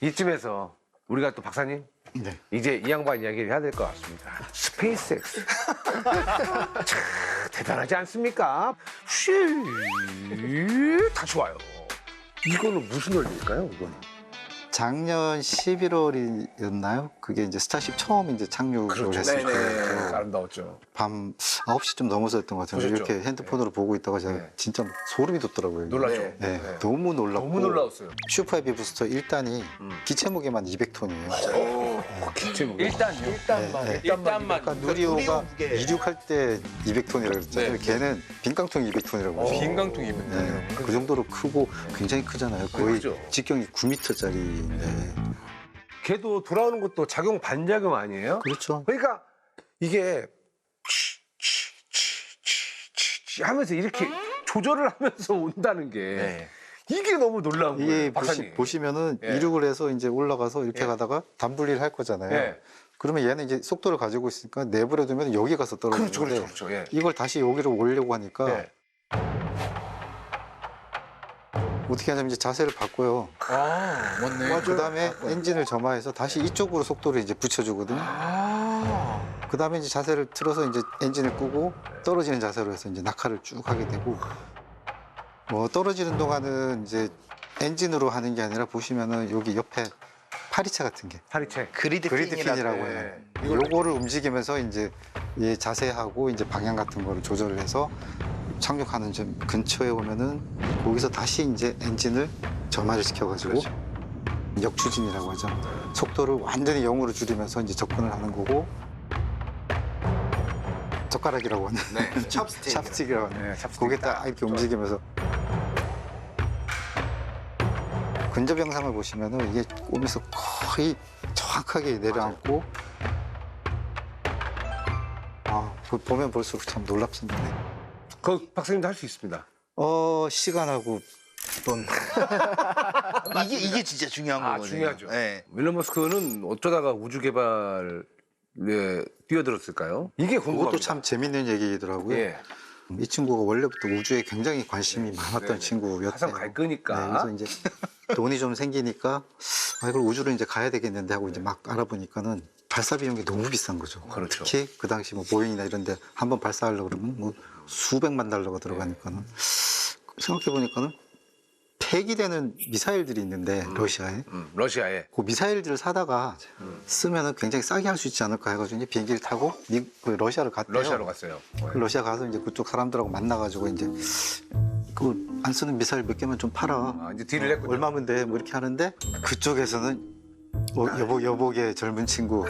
이쯤에서 우리가 또 박사님 네. 이제 이 양반 이야기를 해야 될 것 같습니다. 스페이스X. 참 대단하지 않습니까? 다 좋아요. 이거는 무슨 원리일까요? 이거는? 작년 11월이었나요? 그게 이제 스타쉽 처음 이제 착륙을 했을 때였죠. 아름다웠죠. 밤 9시쯤 넘어서였던 것 같은데 보셨죠? 이렇게 핸드폰으로 보고 있다가 제가 네. 진짜 소름이 돋더라고요. 놀랐죠. 네. 네. 너무 놀랐고 너무 놀라웠어요. 슈퍼헤비 부스터 1단이 기체 무게만 200톤이에요. 일단만. 아까 누리호가 이륙할 때 200톤이라고 그랬잖아요. 네. 걔는 빈깡통이 200톤이라고 하죠. 빈깡통이 있는 네. 그 정도로 크고 굉장히 크잖아요. 거의 크죠. 직경이 9m짜리인데. 걔도 돌아오는 것도 작용 반작용 아니에요? 그렇죠. 그러니까 이게 하면서 이렇게 조절을 하면서 온다는 게 이게 너무 놀라운 거예요. 이게 박사님. 보시면은 예. 이륙을 해서 이제 올라가서 이렇게 예. 가다가 단분리를 할 거잖아요. 예. 그러면 얘는 이제 속도를 가지고 있으니까 내버려 두면 여기 가서 떨어지는데 그렇죠. 예. 이걸 다시 여기로 올리려고 하니까 예. 어떻게 하냐면 이제 자세를 바꿔요. 아, 맞네. 그다음에 엔진을 점화해서 다시 이쪽으로 속도를 이제 붙여주거든요. 그다음에 이제 자세를 틀어서 이제 엔진을 끄고 떨어지는 자세로 해서 이제 낙하를 쭉 하게 되고 뭐 떨어지는 동안은 이제 엔진으로 하는 게 아니라 보시면은 여기 옆에 파리채 같은 게 파리채. 그리드핀이라고 해요. 요거를 움직이면서 이제 얘 자세하고 이제 방향 같은 거를 조절을 해서 착륙하는 점 근처에 오면은 거기서 다시 이제 엔진을 점화를 시켜가지고 역추진이라고 하죠. 속도를 완전히 0으로 줄이면서 이제 접근을 하는 거고 젓가락이라고 하는 찹스틱이라고 하는 거기에 딱 이렇게 움직이면서 근접 영상을 보시면은 이게 오면서 거의 정확하게 내려앉고 보면 볼수록 참 놀랍습니다. 그 박사님도 할 수 있습니다. 시간하고 돈. 이게 진짜 중요한 거거든요. 중요하죠. 네. 일론 머스크는 어쩌다가 우주 개발에 뛰어들었을까요? 이게 궁금합니다. 그것도 참 재밌는 얘기더라고요. 예. 이 친구가 원래부터 우주에 굉장히 관심이 많았던 친구였대요. 화성 갈 거니까. 네, 그래서 이제 돈이 좀 생기니까 이걸 우주로 이제 가야 되겠는데 하고 이제 막 알아보니까는 발사 비용이 너무 비싼 거죠. 그렇죠. 특히 그 당시 뭐 보잉이나 이런 데 한번 발사하려고 그러면 뭐 수백만 달러가 들어가니까는 생각해 보니까는 폐기되는 미사일들이 있는데 러시아에 러시아에. 그 미사일들을 사다가 쓰면은 굉장히 싸게 할 수 있지 않을까 해가지고 이제 비행기를 타고 러시아를 갔대요. 러시아로 갔어요. 러시아 가서 이제 그쪽 사람들하고 만나가지고 이제 그 안 쓰는 미사일 몇 개만 좀 팔아. 이제 딜을 했군요. 얼마면 돼? 뭐 이렇게 하는데 그쪽에서는 여보게 젊은 친구,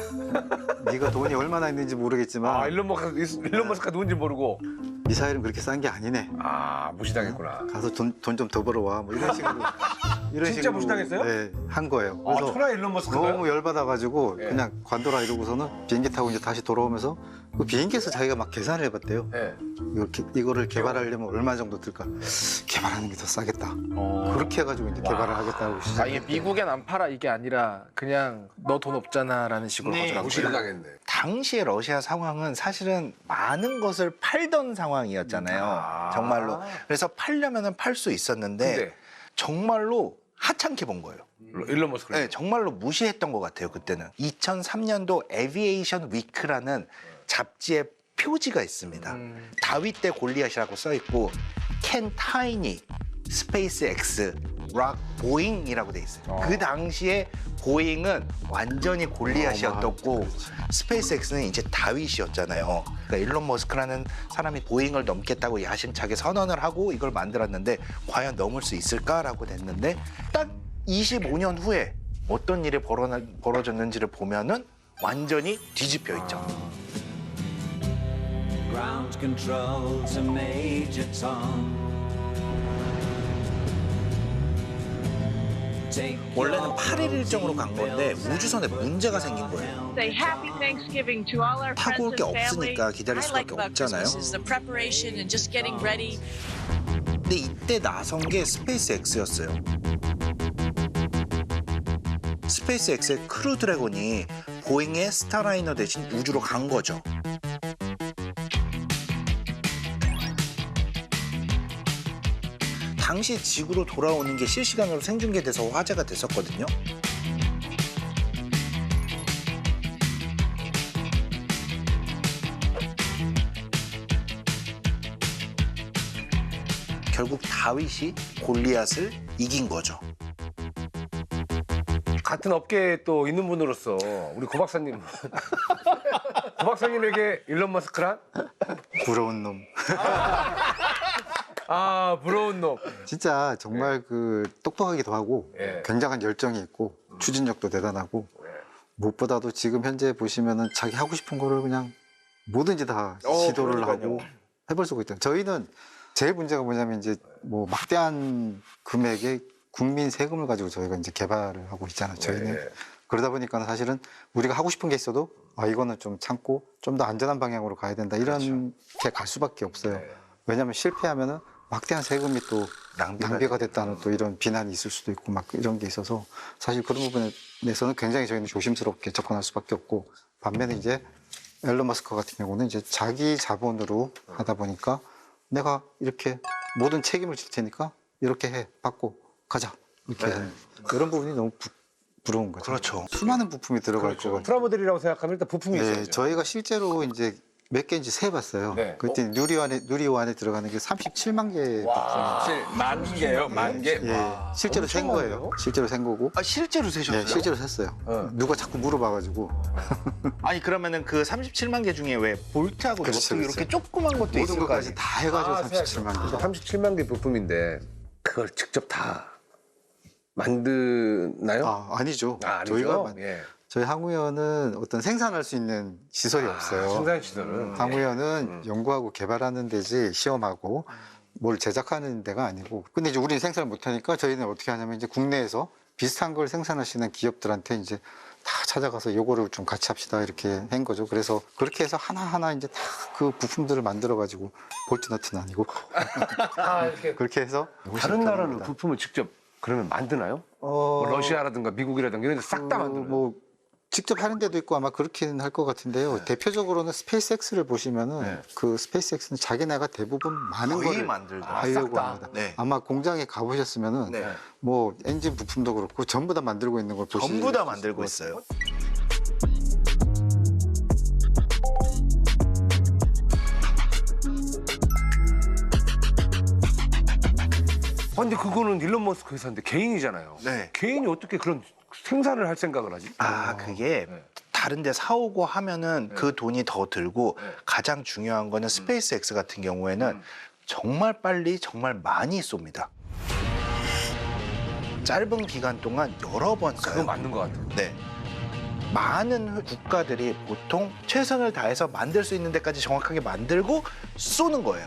네가 돈이 얼마나 있는지 모르겠지만 일론 머스크가 누군지 모르고. 미사일은 그렇게 싼 게 아니네. 무시당했구나. 가서 돈 좀 더 벌어와. 뭐 이런 식으로. 진짜 무시당했어요? 네, 한 거예요. 그래서 천하 일론 머스크가요? 너무 열받아가지고 예. 그냥 관둬라 이러고서는 비행기 타고 이제 다시 돌아오면서 그 비행기에서 자기가 막 계산을 해봤대요. 예. 이거를 개발하려면 얼마 정도 들까? 개발하는 게 더 싸겠다. 그렇게 해가지고 이제 개발을 하겠다고 아, 이게 미국엔 안 팔아 이게 아니라 그냥 너 돈 없잖아라는 식으로 하더라고요. 무시를 당했네. 당시의 러시아 상황은 사실은 많은 것을 팔던 상황이었잖아요. 정말로. 그래서 팔려면은 팔 수 있었는데 근데 정말로 하찮게 본 거예요. 일론 머스크. 네, 정말로 무시했던 것 같아요, 그때는. 2003년도 에비에이션 위크라는 잡지의 표지가 있습니다. 다윗 대 골리앗이라고 써 있고 켄 타이니, 스페이스 X, 락 보잉이라고 돼 있어요. 그 당시에 보잉은 완전히 골리앗이었고 스페이스 X는 이제 다윗이었잖아요. 그러니까 일론 머스크라는 사람이 보잉을 넘겠다고 야심차게 선언을 하고 이걸 만들었는데 과연 넘을 수 있을까라고 됐는데 딱 25년 후에 어떤 일이 벌어졌는지를 보면은 완전히 뒤집혀 있죠. Ground control to Major Tom. 원래는 8일 일정으로 간 건데 우주선에 문제가 생긴 거예요. Say happy Thanksgiving to all our 타고 올 friends 게 and family. 없으니까 기다릴 I like 수밖에 about 없잖아요. Christmas is the preparation and just getting ready. 근데 이때 나선 게 스페이스 X였어요. 스페이스 X의 크루 드래곤이 보잉의 스타라이너 대신 우주로 간 거죠. 당시 지구로 돌아오는 게 실시간으로 생중계돼서 화제가 됐었거든요. 결국 다윗이 골리앗을 이긴 거죠. 같은 업계에 또 있는 분으로서 우리 고 박사님 고 박사님에게 일론 머스크란? 부러운 놈. 아 부러운 놈. 진짜 정말 그 똑똑하기도 하고 예. 굉장한 열정이 있고 추진력도 대단하고 무엇보다도 지금 현재 보시면은 자기 하고 싶은 거를 그냥 뭐든지 다 시도를 그러니까요. 하고 해볼 수가 있다. 저희는 제일 문제가 뭐냐면 이제 뭐 막대한 금액의 국민 세금을 가지고 저희가 이제 개발을 하고 있잖아요. 저희는 예. 그러다 보니까 사실은 우리가 하고 싶은 게 있어도 아 이거는 좀 참고 좀 더 안전한 방향으로 가야 된다 이렇게 갈 수밖에 없어요. 왜냐하면 실패하면은 막대한 세금이 또 낭비가 됐다는 또 이런 비난이 있을 수도 있고 막 이런 게 있어서 사실 그런 부분에서는 굉장히 저희는 조심스럽게 접근할 수밖에 없고 반면에 이제 앨런 머스크 같은 경우는 이제 자기 자본으로 하다 보니까 내가 이렇게 모든 책임을 질 테니까 이렇게 해 받고 가자 이렇게 이런 부분이 너무 부러운 거죠. 그렇죠. 수많은 부품이 들어갈 거고 프라모델이라고 생각하면 일단 부품이 네, 있어요. 저희가 실제로 이제 몇 개인지 세봤어요. 네. 그때 누리호 안에 들어가는 게 37만 개 부품이에요. 만 개요, 만 개. 예, 실제로 센 거예요. 실제로 센 거고. 아, 실제로 세셨어요? 네, 실제로 샜어요. 누가 자꾸 물어봐가지고 아니 그러면은 그 37만 개 중에 왜 볼트하고 그렇죠, 너트 그렇죠. 이렇게 조그만 것도 모든 있을 거 것까지 아니에요? 다 해가지고 37만 개. 37만 개 부품인데 그걸 직접 다 만드나요? 아니죠. 아니죠? 저희가 예. 저희 항우연은 어떤 생산할 수 있는 시설이 없어요. 생산 시설은 항우연은 연구하고 개발하는 데지 시험하고 뭘 제작하는 데가 아니고. 근데 이제 우리는 생산을 못하니까 저희는 어떻게 하냐면 이제 국내에서 비슷한 걸 생산하시는 기업들한테 이제 다 찾아가서 요거를 좀 같이 합시다 이렇게 한 거죠. 그래서 그렇게 해서 하나하나 이제 다 그 부품들을 만들어 가지고 볼트 너트는 아니고 이렇게 그렇게 해서 다른 나라는 겁니다. 부품을 직접 그러면 만드나요? 뭐 러시아라든가 미국이라든가 이런 데 싹 다 만들어요. 뭐 직접 하는 데도 있고 아마 그렇게는 할 것 같은데요. 대표적으로는 스페이스X를 보시면은 그 스페이스X는 자기네가 대부분 많은 거의 거를 만들더라고요. 하려고 싹 다. 합니다. 네. 아마 공장에 가보셨으면은 네. 뭐 엔진 부품도 그렇고 전부 다 만들고 있는 걸 보시면 전부 다 만들고 있어요. 근데 그거는 일론 머스크 회사인데 개인이잖아요. 네. 개인이 어떻게 그런 생산을 할 생각을 하지? 아, 그게 다른 데 사오고 하면은 그 돈이 더 들고 가장 중요한 거는 스페이스 X 같은 경우에는 정말 빨리 정말 많이 쏩니다. 짧은 기간 동안 여러 번 그거 써요. 맞는 것 같아요. 네. 많은 국가들이 보통 최선을 다해서 만들 수 있는 데까지 정확하게 만들고 쏘는 거예요.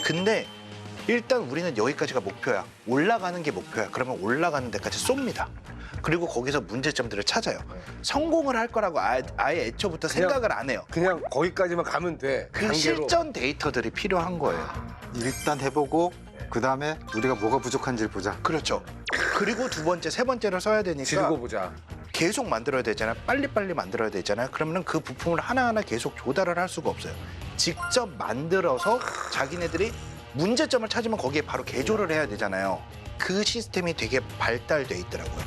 근데 일단 우리는 여기까지가 목표야. 올라가는 게 목표야. 그러면 올라가는 데까지 쏩니다. 그리고 거기서 문제점들을 찾아요. 성공을 할 거라고 아예 애초부터 그냥- 생각을 안 해요. 그냥 거기까지만 가면 돼. 그 단계로. 실전 데이터들이 필요한 거예요. 일단 해보고 그 다음에 우리가 뭐가 부족한지를 보자. 그렇죠. 그리고 두 번째, 세 번째를 써야 되니까 지르고 보자. 계속 만들어야 되잖아요. 빨리빨리 만들어야 되잖아요. 그러면 그 부품을 하나하나 계속 조달을 할 수가 없어요. 직접 만들어서 자기네들이 문제점을 찾으면 거기에 바로 개조를 해야 되잖아요. 그 시스템이 되게 발달돼 있더라고요.